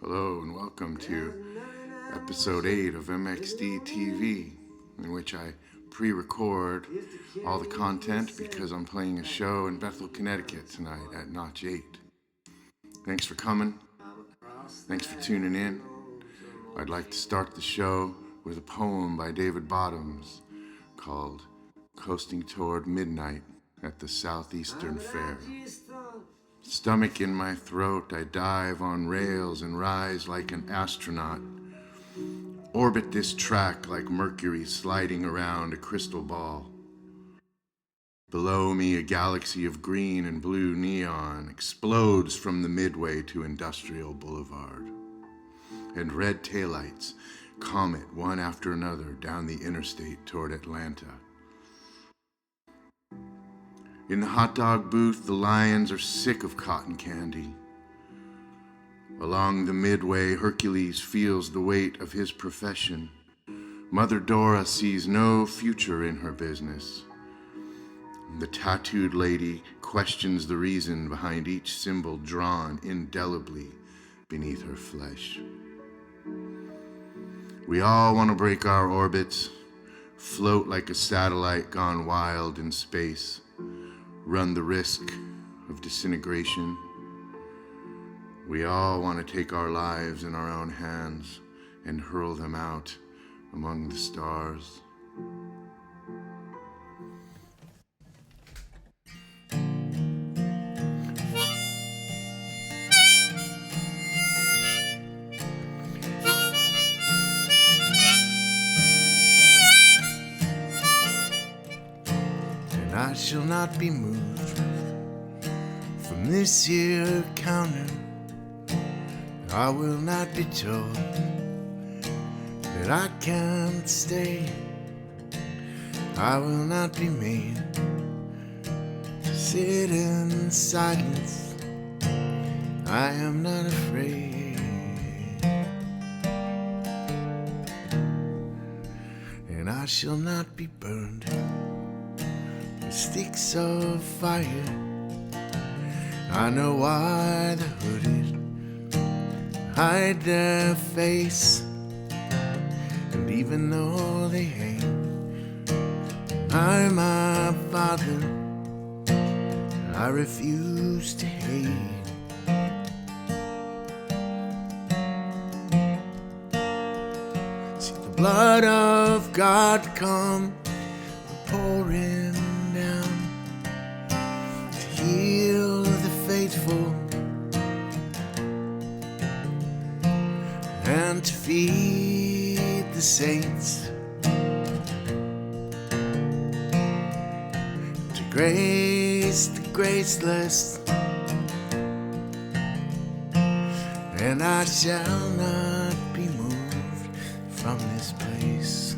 Hello and welcome to episode 8 of MXDTV, in which I pre-record all the content because I'm playing a show in Bethel, Connecticut tonight at Notch 8. Thanks for coming. Thanks for tuning in. I'd like to start the show with a poem by David Bottoms called Coasting Toward Midnight at the Southeastern Fair. Stomach in my throat, I dive on rails and rise like an astronaut. Orbit this track like Mercury sliding around a crystal ball. Below me, a galaxy of green and blue neon explodes from the midway to Industrial Boulevard. And red taillights comet one after another down the interstate toward Atlanta. In the hot dog booth, the lions are sick of cotton candy. Along the midway, Hercules feels the weight of his profession. Mother Dora sees no future in her business. The tattooed lady questions the reason behind each symbol drawn indelibly beneath her flesh. We all want to break our orbits, float like a satellite gone wild in space, run the risk of disintegration. We all want to take our lives in our own hands and hurl them out among the stars. I shall not be moved from this here counter. I will not be told that I can't stay. I will not be made to sit in silence. I am not afraid. And I shall not be burned with sticks of fire. I know why the hooded hide their face, and even though they hang I'm my father, I refuse to hate. See the blood of God come pouring down to heal the faithful and to feed the saints, to grace the graceless. And I shall not be moved from this place.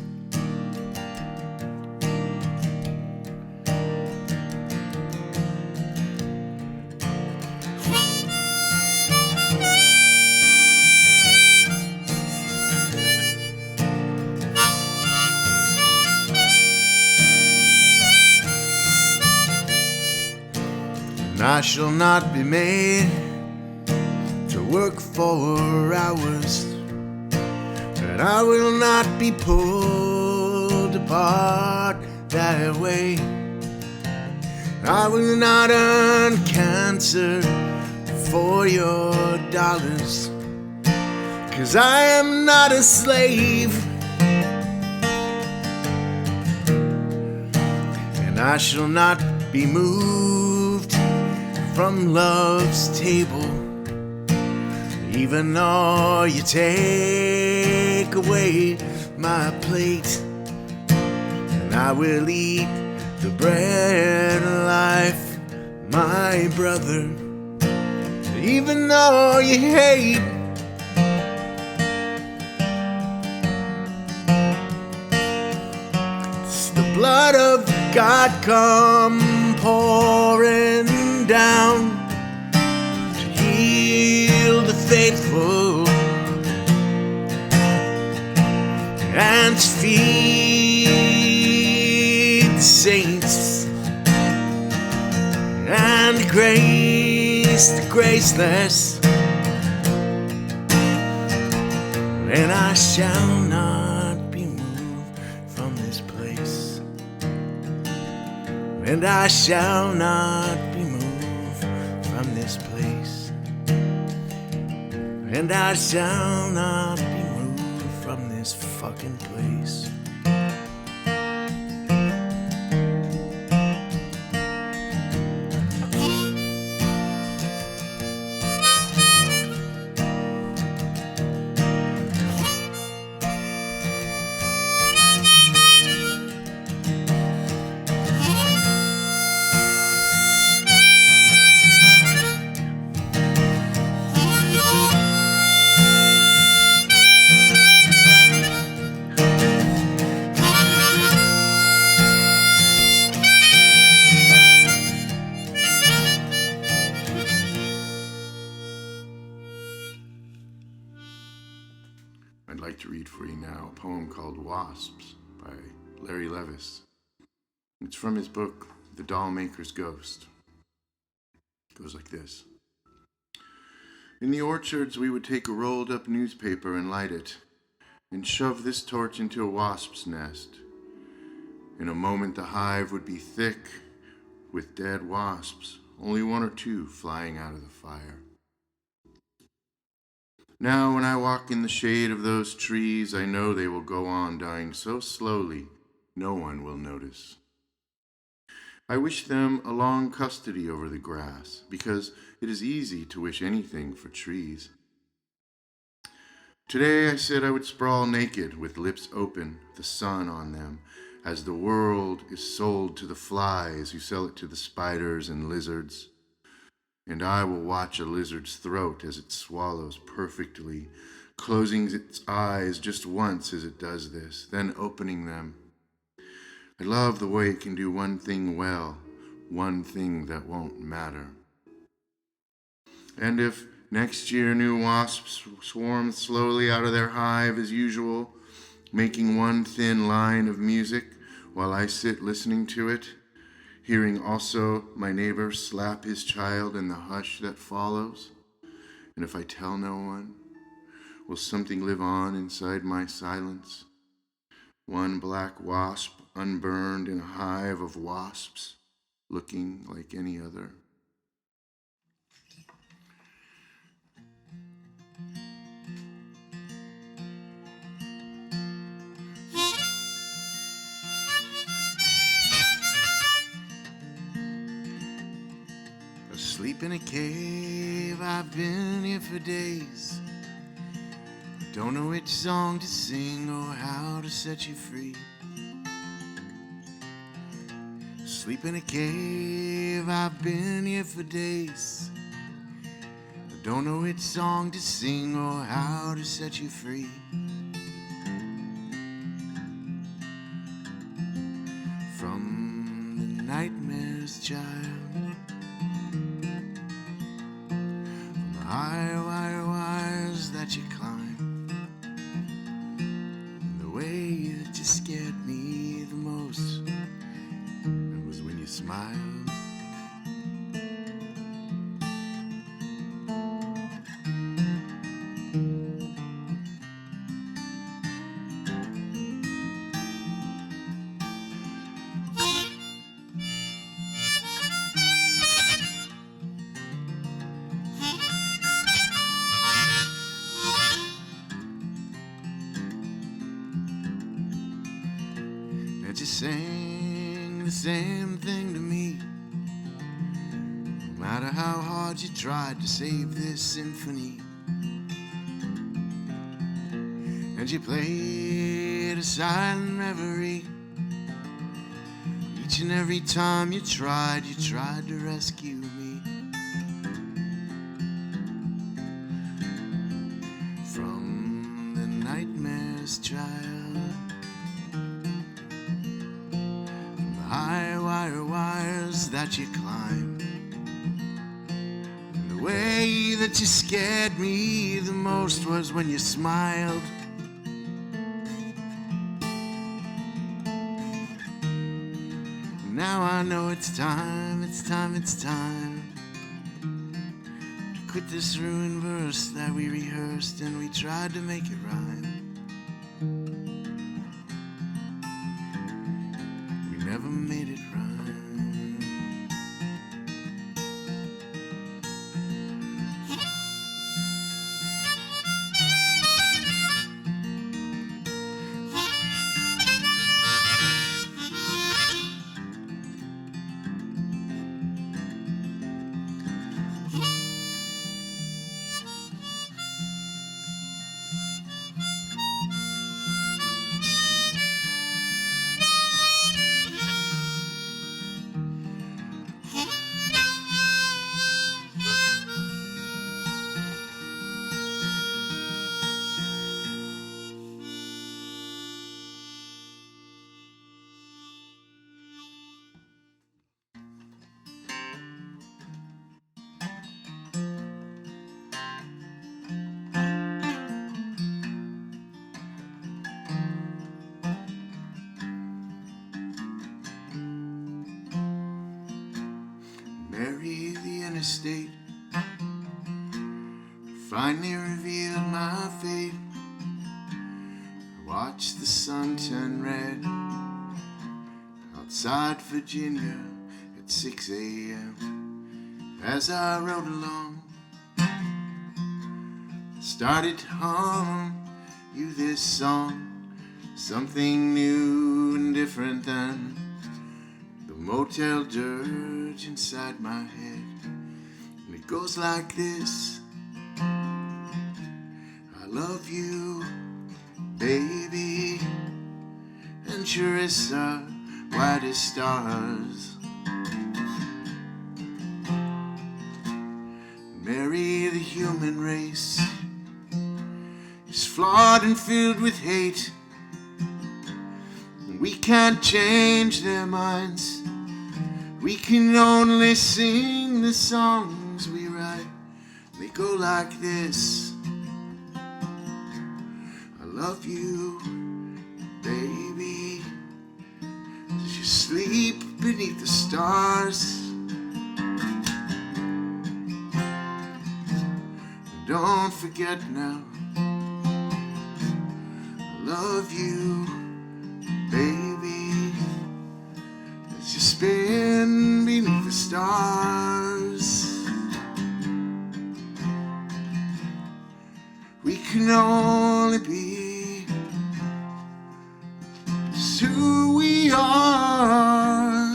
I shall not be made to work 4 hours, and I will not be pulled apart that way. I will not earn cancer for your dollars, 'cause I am not a slave. And I shall not be moved from love's table, even though you take away my plate. And I will eat the bread of life, my brother, even though you hate. It's the blood of God come pouring down to heal the faithful and to feed the saints and grace the graceless. and I shall not be moved from this place, and I shall not be moved from this place, and I shall not be moved from this fucking place. I'd like to read for you now a poem called Wasps by Levis. It's from his book, The Dollmaker's Ghost. It goes like this. In the orchards, we would take a rolled up newspaper and light it, and shove this torch into a wasp's nest. In a moment, the hive would be thick with dead wasps, only one or two flying out of the fire. Now, when I walk in the shade of those trees, I know they will go on dying so slowly, no one will notice. I wish them a long custody over the grass, because it is easy to wish anything for trees. Today I said I would sprawl naked with lips open, the sun on them, as the world is sold to the flies who sell it to the spiders and lizards. And I will watch a lizard's throat as it swallows perfectly, closing its eyes just once as it does this, then opening them. I love the way it can do one thing well, one thing that won't matter. And if next year new wasps swarm slowly out of their hive as usual, making one thin line of music while I sit listening to it, hearing also my neighbor slap his child in the hush that follows, and if I tell no one, will something live on inside my silence? One black wasp unburned in a hive of wasps, looking like any other. Asleep in a cave, I've been here for days. I don't know which song to sing or how to set you free. Asleep in a cave, I've been here for days. I don't know which song to sing or how to set you free. From the nightmare's child, high wire wires that you climb, and the way that you scared me the most, it was when you smiled. You sang the same thing to me, no matter how hard you tried to save this symphony. And you played a silent reverie each and every time you tried to rescue me from the nightmare's child. High wire wires that you climb, and the way that you scared me the most was when you smiled. Now I know it's time to with this ruined verse that we rehearsed and we tried to make it rhyme. We never made it rhyme. Mary, the Interstate finally revealed my fate. I watched the sun turn red outside Virginia at 6 a.m. As I rode along, I started to hum you this song, something new and different than the motel dirge inside my head. And it goes like this: I love you, baby, and sure as white as stars. Mary, the human race is flawed and filled with hate, and we can't change their minds. We can only sing the songs we write. They go like this: I love you, baby, as you sleep beneath the stars. Don't forget now, I love you, baby, as you spin beneath the stars. We can only be just who we are.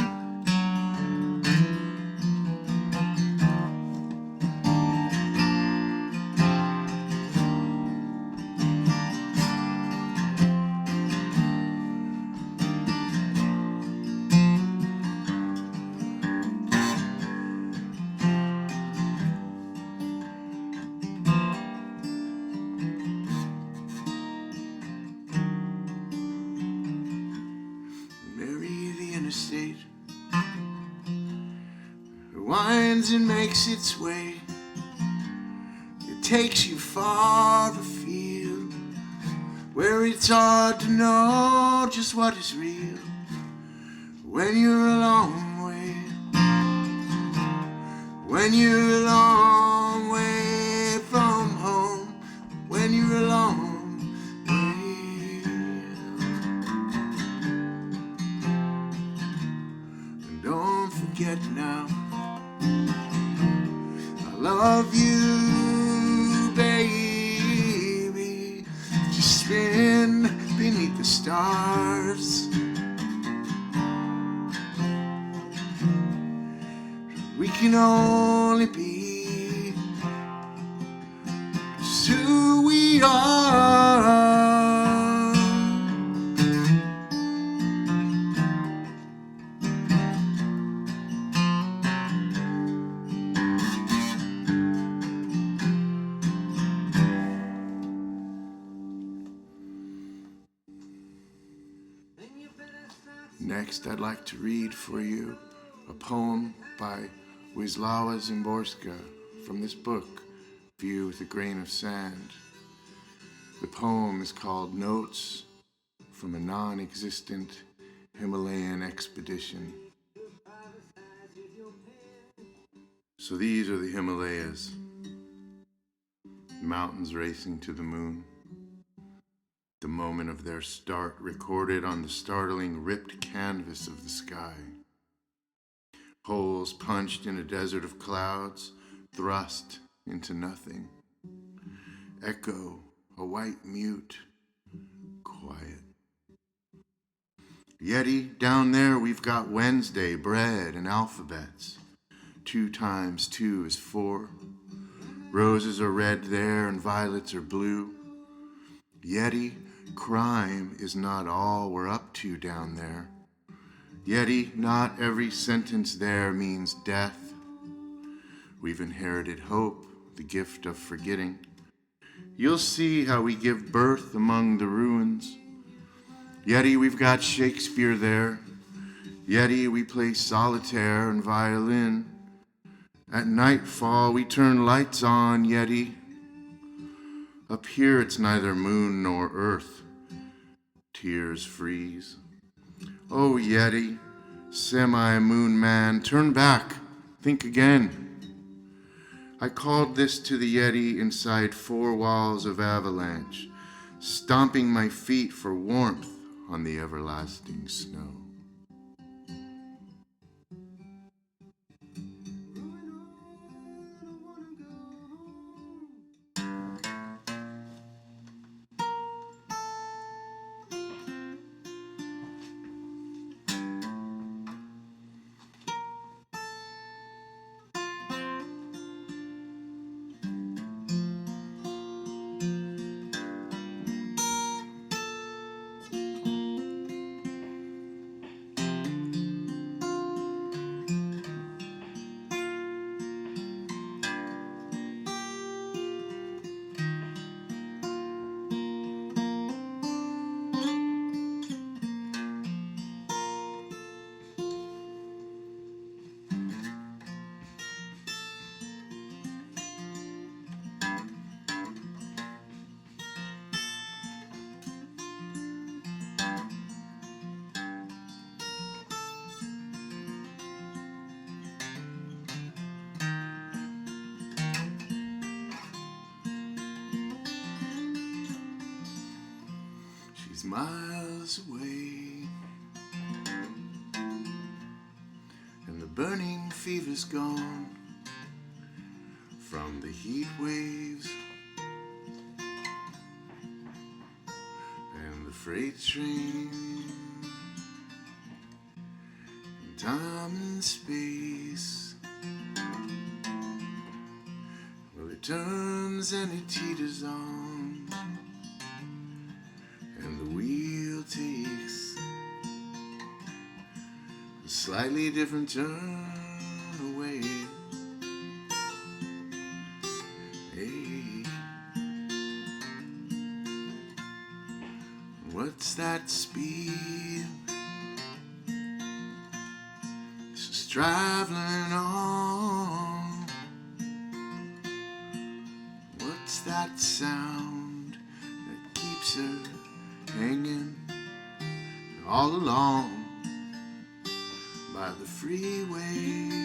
Interstate, it winds and makes its way. It takes you far afield, where it's hard to know just what is real. When you're a long way, when you're a long way from home, when you're a long way. Forget now, I love you, baby, just spin beneath the stars. We can only be just who we are. Next, I'd like to read for you a poem by Wislawa Szymborska from this book, View with a Grain of Sand. The poem is called Notes from a Non-Existent Himalayan Expedition. So these are the Himalayas. mountains racing to the moon. The moment of their start recorded on the startling ripped canvas of the sky. Holes punched in a desert of clouds, thrust into nothing. Echo, a white mute, quiet. Yeti, down there we've got Wednesday, bread, and alphabets. 2 times 2 is 4. Roses are red there and violets are blue. Yeti, crime is not all we're up to down there. Yeti, not every sentence there means death. We've inherited hope, the gift of forgetting. You'll see how we give birth among the ruins. Yeti, we've got Shakespeare there. Yeti, we play solitaire and violin. At nightfall, we turn lights on, Yeti. Up here, it's neither moon nor earth. Tears freeze. Oh, Yeti, semi-moon man, turn back, think again. I called this to the Yeti inside 4 walls of avalanche, stomping my feet for warmth on the everlasting snow. She's miles away, and the burning fever's gone from the heat waves and the freight train, and time and space. Well, it turns and it teeters on, and the wheel takes a slightly different turn away. Hey, what's that speed? It's just traveling on. What's that sound that keeps her hanging all along by the freeways?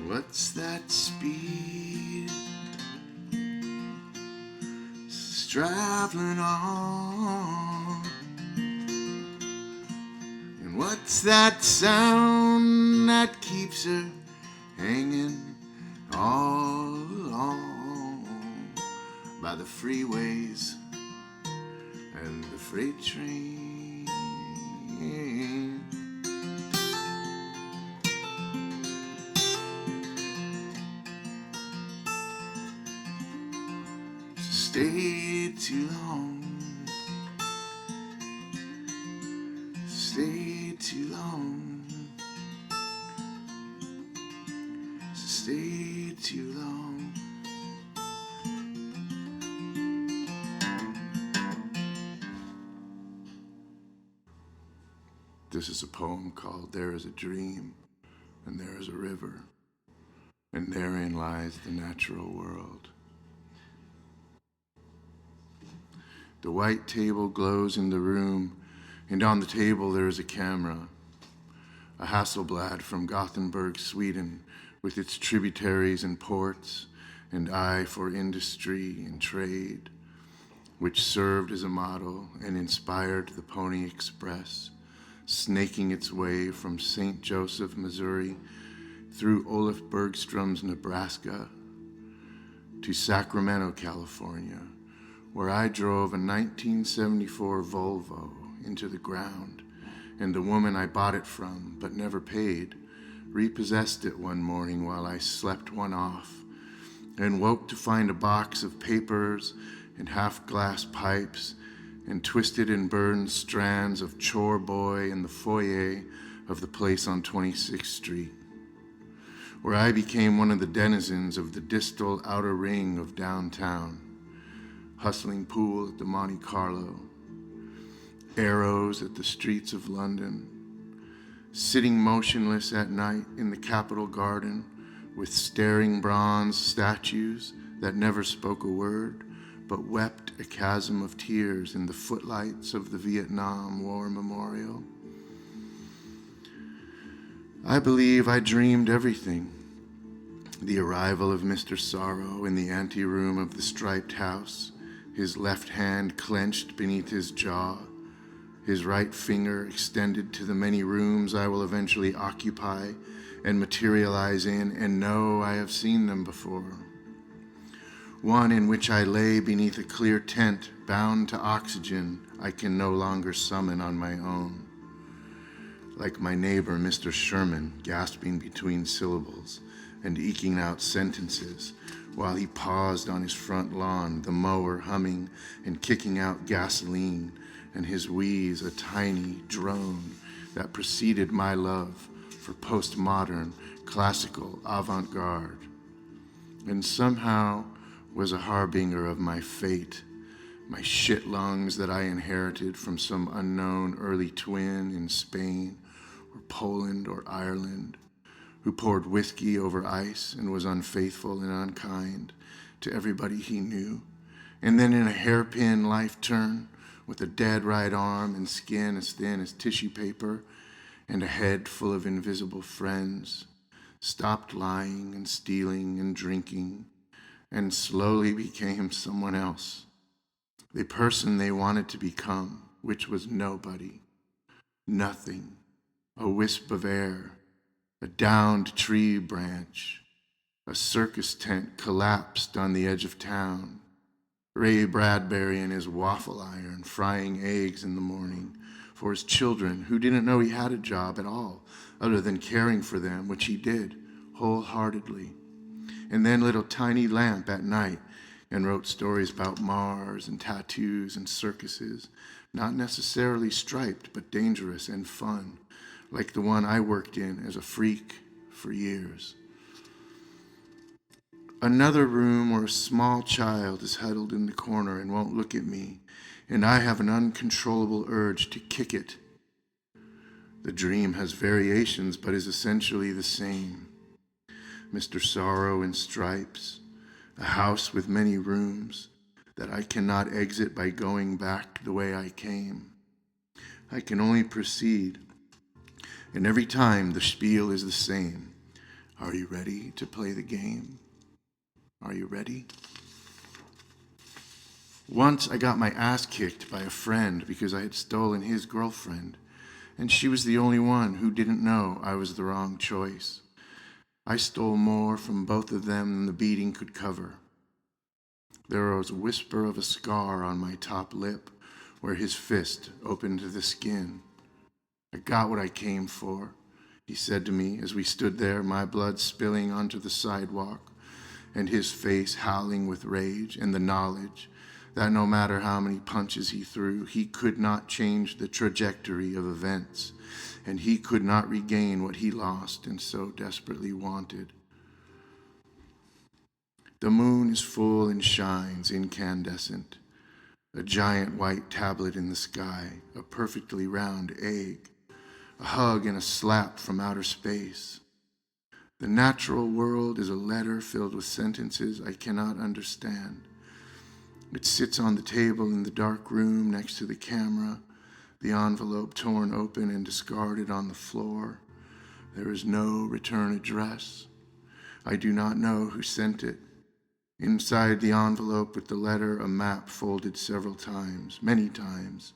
What's that speed? It's traveling on. And what's that sound that keeps her hanging all along by the freeways and the freight train? Stayed too long. too long. Stay too long. This is a poem called There is a Dream, and there is a river, and therein lies the natural world. The white table glows in the room, and on the table there is a camera, a Hasselblad from Gothenburg, Sweden, with its tributaries and ports, and eye for industry and trade, which served as a model and inspired the Pony Express, snaking its way from St. Joseph, Missouri, through Olaf Bergstrom's Nebraska, to Sacramento, California, where I drove a 1974 Volvo into the ground, and the woman I bought it from, but never paid, repossessed it one morning while I slept one off, and woke to find a box of papers and half-glass pipes and twisted and burned strands of chore boy in the foyer of the place on 26th Street, where I became one of the denizens of the distal outer ring of downtown, hustling pool at the Monte Carlo, arrows at the streets of London, sitting motionless at night in the Capitol Garden with staring bronze statues that never spoke a word, but wept a chasm of tears in the footlights of the Vietnam War Memorial. I believe I dreamed everything. The arrival of Mr. Sorrow in the anteroom of the striped house, his left hand clenched beneath his jaw, his right finger extended to the many rooms I will eventually occupy and materialize in, and know I have seen them before. One in which I lay beneath a clear tent bound to oxygen I can no longer summon on my own. Like my neighbor, Mr. Sherman, gasping between syllables and eking out sentences while he paused on his front lawn, the mower humming and kicking out gasoline, and his wheeze a tiny drone that preceded my love for postmodern, classical avant-garde, and somehow was a harbinger of my fate, my shit lungs that I inherited from some unknown early twin in Spain or Poland or Ireland, who poured whiskey over ice and was unfaithful and unkind to everybody he knew, and then in a hairpin life turn, with a dead right arm and skin as thin as tissue paper and a head full of invisible friends, stopped lying and stealing and drinking, and slowly became someone else, the person they wanted to become, which was nobody, nothing, a wisp of air, a downed tree branch, a circus tent collapsed on the edge of town, Ray Bradbury and his waffle iron frying eggs in the morning for his children who didn't know he had a job at all other than caring for them, which he did wholeheartedly. And then lit a tiny lamp at night and wrote stories about Mars and tattoos and circuses, not necessarily striped, but dangerous and fun, like the one I worked in as a freak for years. Another room where a small child is huddled in the corner and won't look at me, and I have an uncontrollable urge to kick it. The dream has variations, but is essentially the same. Mr. Sorrow in stripes, a house with many rooms that I cannot exit by going back the way I came. I can only proceed, and every time the spiel is the same. Are you ready to play the game? Are you ready? Once I got my ass kicked by a friend because I had stolen his girlfriend, and she was the only one who didn't know I was the wrong choice. I stole more from both of them than the beating could cover. There was a whisper of a scar on my top lip where his fist opened to the skin. I got what I came for, he said to me as we stood there, my blood spilling onto the sidewalk, and his face howling with rage and the knowledge that no matter how many punches he threw, he could not change the trajectory of events, and he could not regain what he lost and so desperately wanted. The moon is full and shines incandescent, a giant white tablet in the sky, a perfectly round egg, a hug and a slap from outer space. The natural world is a letter filled with sentences I cannot understand. It sits on the table in the dark room next to the camera, the envelope torn open and discarded on the floor. There is no return address. I do not know who sent it. Inside the envelope with the letter, a map folded several times, many times.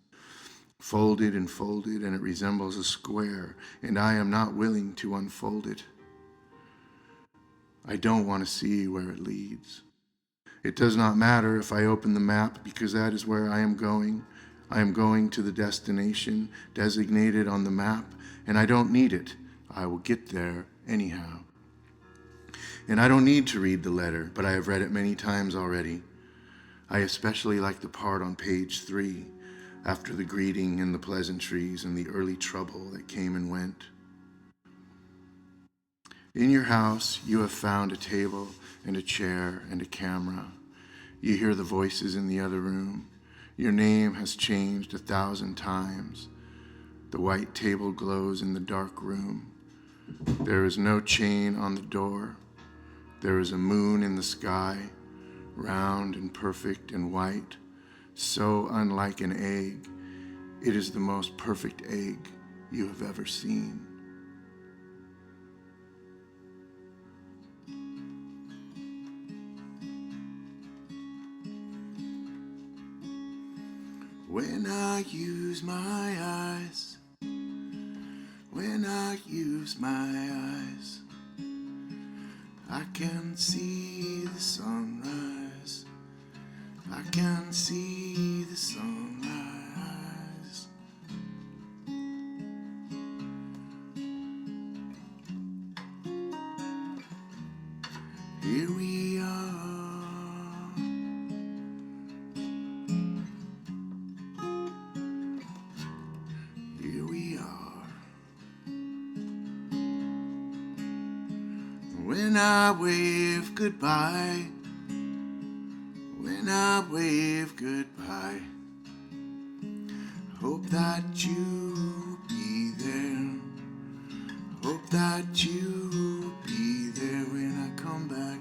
Folded, and it resembles a square, and I am not willing to unfold it. I don't want to see where it leads. It does not matter if I open the map, because that is where I am going. I am going to the destination designated on the map, and I don't need it. I will get there anyhow. And I don't need to read the letter, but I have read it many times already. I especially like the part on page 3, after the greeting and the pleasantries and the early trouble that came and went. In your house, you have found a table and a chair and a camera. You hear the voices in the other room. Your name has changed 1,000 times. The white table glows in the dark room. There is no chain on the door. There is a moon in the sky, round and perfect and white, so unlike an egg. It is the most perfect egg you have ever seen. When I use my eyes, when I use my eyes, I can see the sunrise. I can see the sunrise. Here we are. Here we are. When I wave goodbye, when I wave goodbye, hope that you'll be there. Hope that you'll be there when I come back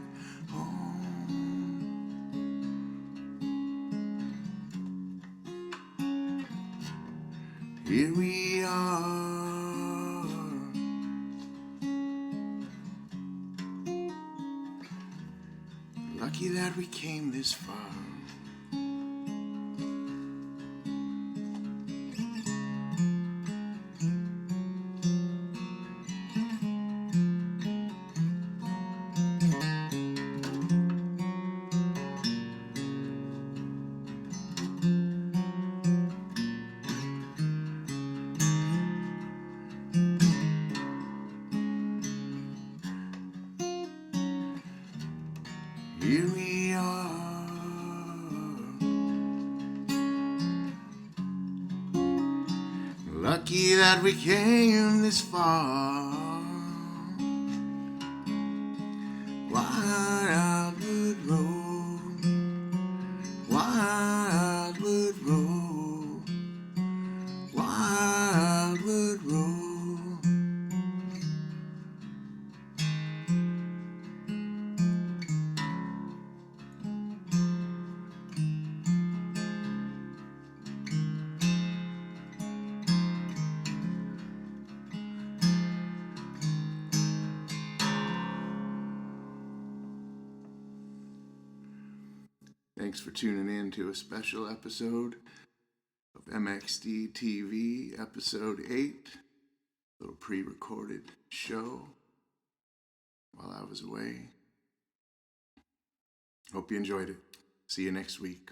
home. Here we are. Lucky that we came this far. Here we are. Lucky that we came this far. Wildwood Road, Wildwood Road, Wildwood Road. Thanks for tuning in to a special episode of MXDTV, episode 8, a little pre-recorded show while I was away. Hope you enjoyed it. See you next week.